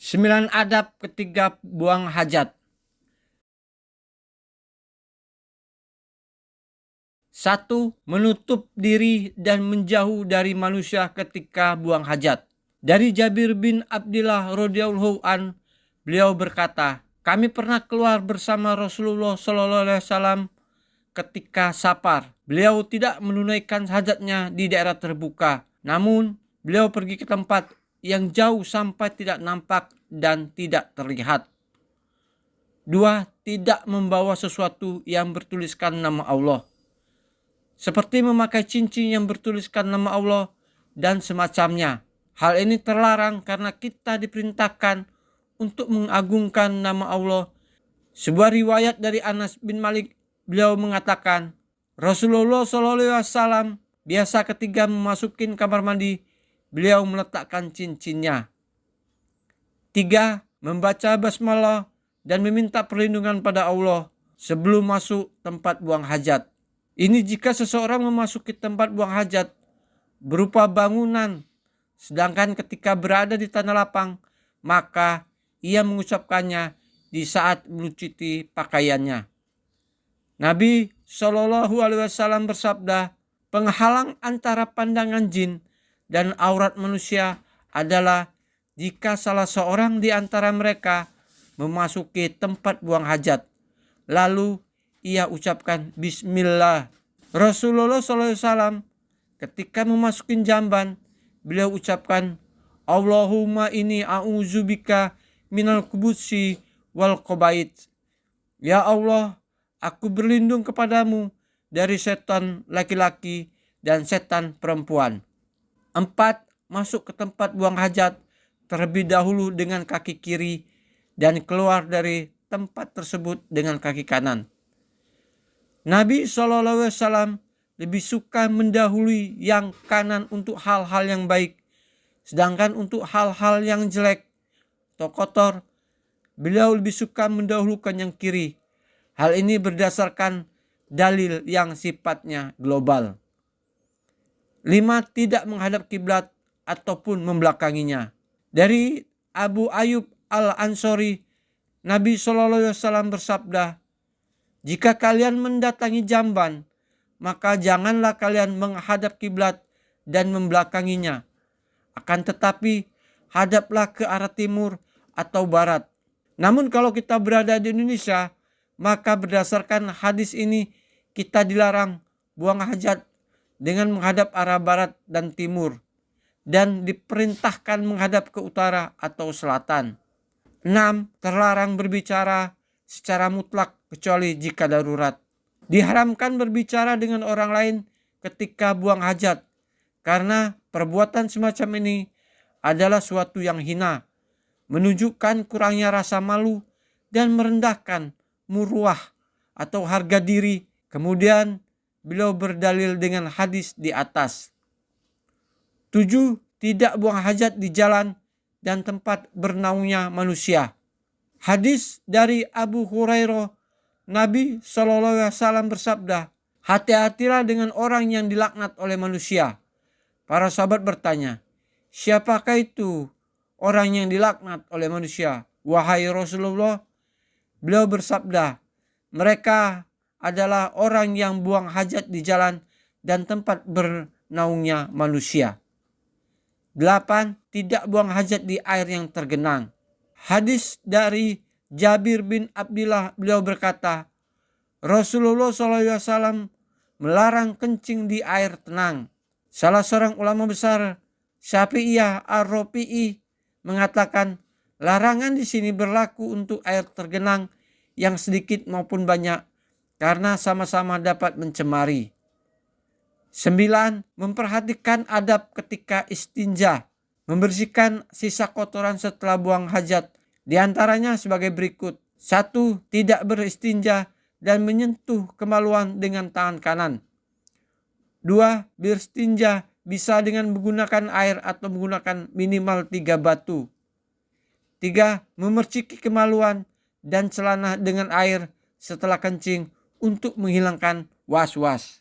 9 adab ketika buang hajat. 1. Menutup diri dan menjauh dari manusia ketika buang hajat. Dari Jabir bin Abdillah radhiyallahu an, beliau berkata, kami pernah keluar bersama Rasulullah SAW ketika safar. Beliau tidak menunaikan hajatnya di daerah terbuka, namun beliau pergi ke tempat yang jauh sampai tidak nampak dan tidak terlihat. 2. Tidak membawa sesuatu yang bertuliskan nama Allah, seperti memakai cincin yang bertuliskan nama Allah dan semacamnya. Hal ini terlarang karena kita diperintahkan untuk mengagungkan nama Allah. Sebuah riwayat dari Anas bin Malik, beliau mengatakan, Rasulullah SAW biasa ketika memasukin kamar mandi, beliau meletakkan cincinnya. 3. Membaca basmalah dan meminta perlindungan pada Allah sebelum masuk tempat buang hajat. Ini jika seseorang memasuki tempat buang hajat berupa bangunan, sedangkan ketika berada di tanah lapang, maka ia mengucapkannya di saat melucuti pakaiannya. Nabi SAW bersabda, penghalang antara pandangan jin dan aurat manusia adalah jika salah seorang di antara mereka memasuki tempat buang hajat, lalu ia ucapkan bismillah. Rasulullah SAW ketika memasukin jamban, beliau ucapkan, Allahumma inni a'udzubika minal khubuthi wal khaba'ith. Ya Allah, aku berlindung kepadamu dari setan laki-laki dan setan perempuan. 4. Masuk ke tempat buang hajat terlebih dahulu dengan kaki kiri dan keluar dari tempat tersebut dengan kaki kanan. Nabi SAW lebih suka mendahului yang kanan untuk hal-hal yang baik, sedangkan untuk hal-hal yang jelek atau kotor, beliau lebih suka mendahulukan yang kiri. Hal ini berdasarkan dalil yang sifatnya global. 5. Tidak menghadap kiblat ataupun membelakanginya. Dari Abu Ayyub al-Ansori, Nabi SAW bersabda, jika kalian mendatangi jamban, maka janganlah kalian menghadap kiblat dan membelakanginya. Akan tetapi, hadaplah ke arah timur atau barat. Namun kalau kita berada di Indonesia, maka berdasarkan hadis ini, kita dilarang buang hajat dengan menghadap arah barat dan timur, dan diperintahkan menghadap ke utara atau selatan. 6. Terlarang berbicara secara mutlak kecuali jika darurat. Diharamkan berbicara dengan orang lain ketika buang hajat, karena perbuatan semacam ini adalah suatu yang hina, menunjukkan kurangnya rasa malu dan merendahkan muruah atau harga diri. Kemudian beliau berdalil dengan hadis di atas. 7. Tidak buang hajat di jalan dan tempat bernaungnya manusia. Hadis dari Abu Hurairah, Nabi SAW bersabda, hati-hatilah dengan orang yang dilaknat oleh manusia. Para sahabat bertanya, siapakah itu orang yang dilaknat oleh manusia, wahai Rasulullah? Beliau bersabda, mereka adalah orang yang buang hajat di jalan dan tempat bernaungnya manusia. 8. Tidak buang hajat di air yang tergenang. Hadis dari Jabir bin Abdillah, beliau berkata, Rasulullah SAW melarang kencing di air tenang. Salah seorang ulama besar, Syafi'iyah Ar-Rafi'i, mengatakan larangan di sini berlaku untuk air tergenang yang sedikit maupun banyak, karena sama-sama dapat mencemari. 9. Memperhatikan adab ketika istinja, membersihkan sisa kotoran setelah buang hajat. Di antaranya sebagai berikut. 1. Tidak beristinja dan menyentuh kemaluan dengan tangan kanan. 2. Beristinja bisa dengan menggunakan air atau menggunakan minimal 3 batu. 3. Memerciki kemaluan dan celana dengan air setelah kencing untuk menghilangkan was-was.